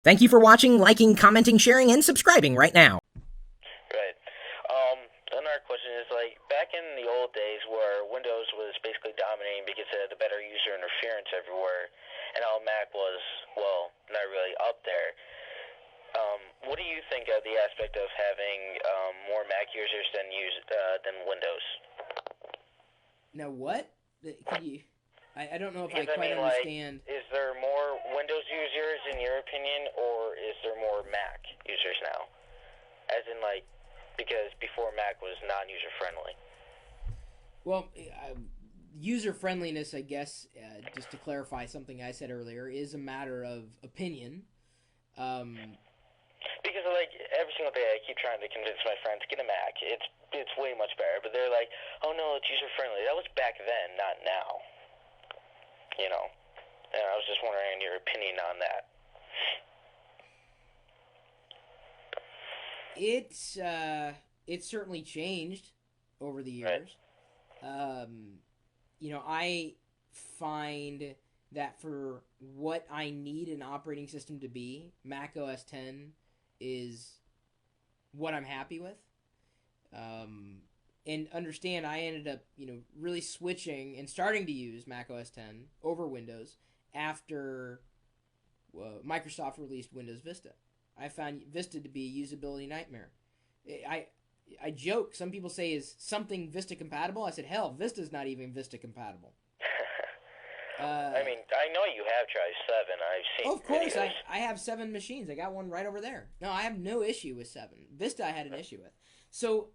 Thank you for watching, liking, commenting, sharing, and subscribing right now. Right. Another question is like back in the old days where Windows was basically dominating because it had the better user interference everywhere, and how Mac was, well, not really up there. What do you think of the aspect of having more Mac users than Windows? Now what? Could you? I don't know if I Because I quite mean, like, understand. is there more Windows users in your opinion, or is there more Mac users now? As in, like, because before Mac was non-user friendly. Well, user friendliness, I guess, just to clarify something I said earlier, is a matter of opinion. Um, Because like every single day, I keep trying to convince my friends get a Mac. It's way much better, but they're like, oh no, it's user friendly. That was back then, not now. You know. And I was just wondering your opinion on that. it's certainly changed over the Right. years. I find that for what I need an operating system to be, Mac OS 10 is what I'm happy with. And understand, I ended up, really switching and starting to use Mac OS 10 over Windows after Microsoft released Windows Vista. I found Vista to be a usability nightmare. I I joke. Some people say, "Is something Vista compatible?" I said, "Hell, Vista's not even Vista compatible." I mean, I know you have tried 7. I've Oh, seen of course, videos. I have 7 machines. I got one right over there. No, I have no issue with 7. Vista, I had an issue with. So,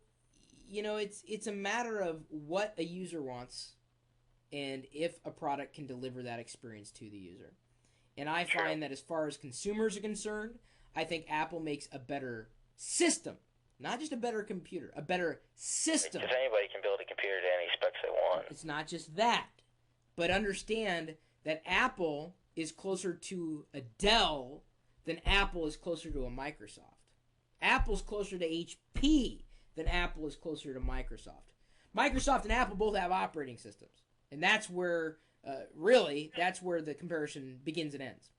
it's a matter of what a user wants, and if a product can deliver that experience to the user. And I True. find that as far as consumers are concerned, I think Apple makes a better system, not just a better computer, a better system. Because anybody can build a computer to any specs they want. It's not just that, but understand that Apple is closer to a Dell than Apple is closer to a Microsoft. Apple's closer to HP than Apple is closer to Microsoft. Microsoft and Apple both have operating systems, and that's where that's where the comparison begins and ends.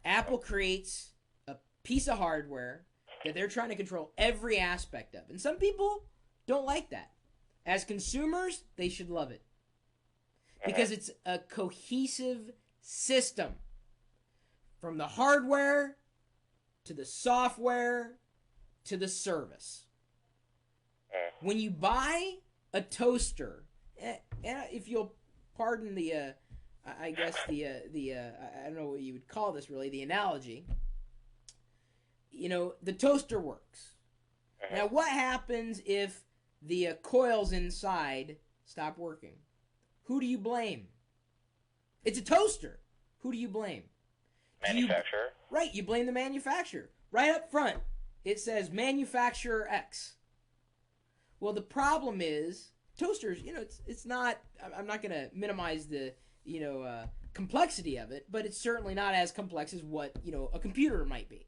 Apple creates a piece of hardware that they're trying to control every aspect of, and some people don't like that. As consumers, they should love it because it's a cohesive system from the hardware to the software to the service. When you buy a toaster, if you'll pardon the, I guess I don't know what you would call this really, the analogy. The toaster works. Now, what happens if the coils inside stop working? Who do you blame? It's a toaster. Who do you blame? Manufacturer. Right, you blame the manufacturer. Right up front, it says manufacturer X. Well, the problem is toasters. It's not. I'm not going to minimize the complexity of it, but it's certainly not as complex as what a computer might be.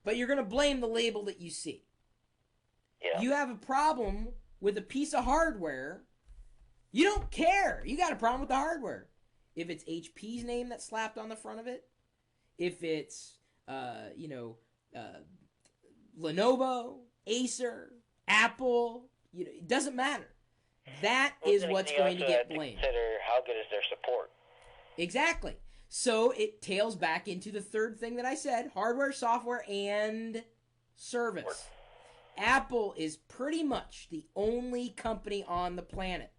But you're going to blame the label that you see. Yeah. You have a problem with a piece of hardware. You don't care. You got a problem with the hardware. If it's HP's name that's slapped on the front of it, if it's Lenovo, Acer, Apple, it doesn't matter. That is what's going to get blamed. Consider how good is their support. Exactly. So it tails back into the third thing that I said: hardware, software, and service. Apple is pretty much the only company on the planet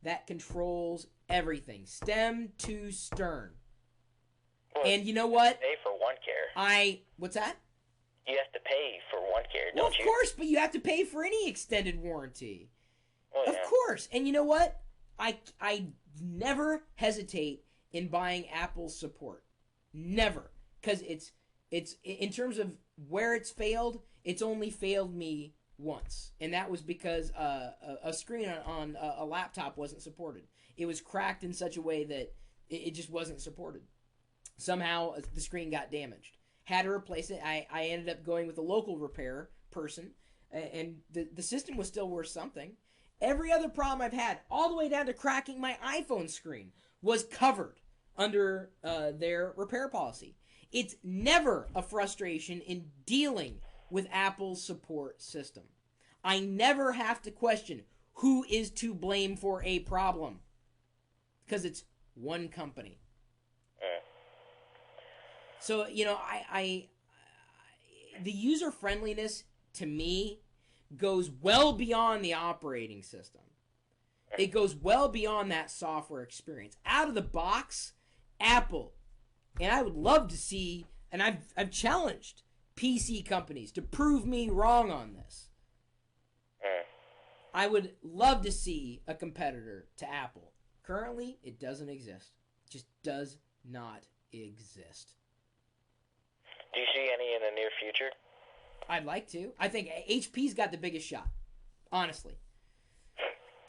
that controls everything, stem to stern. Well, and you know what? Pay for OneCare. What's that? You have to pay for OneCare, Well, don't you? of course, but you have to pay for any extended warranty. Well, Of course. And you know what? I never hesitate in buying Apple's support. Never. Because it's in terms of where it's failed, it's only failed me once. And that was because a screen on a laptop wasn't supported. It was cracked in such a way that it just wasn't supported. Somehow the screen got damaged. Had to replace it. I ended up going with a local repair person, and the system was still worth something. Every other problem I've had, all the way down to cracking my iPhone screen, was covered under their repair policy. It's never a frustration in dealing with Apple's support system. I never have to question who is to blame for a problem because it's one company. So, you know, I the user friendliness to me goes well beyond the operating system. It goes well beyond that software experience. Out of the box, Apple, and I would love to see, and I've challenged PC companies to prove me wrong on this. I would love to see a competitor to Apple. Currently, it doesn't exist. It just does not exist. Do you see any in the near future? I'd like to. I think HP's got the biggest shot, honestly.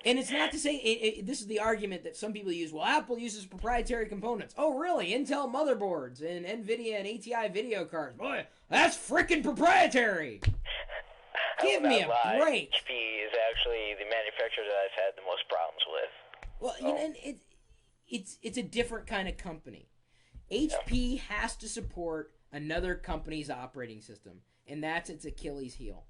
And it's not to say, this is the argument that some people use, well, Apple uses proprietary components. Oh, really? Intel motherboards and NVIDIA and ATI video cards. Boy, that's freaking proprietary. Give me a break. HP is actually the manufacturer that I've had the most problems with. Well, you know, and it's a different kind of company. HP has to support another company's operating system, and that's its Achilles heel.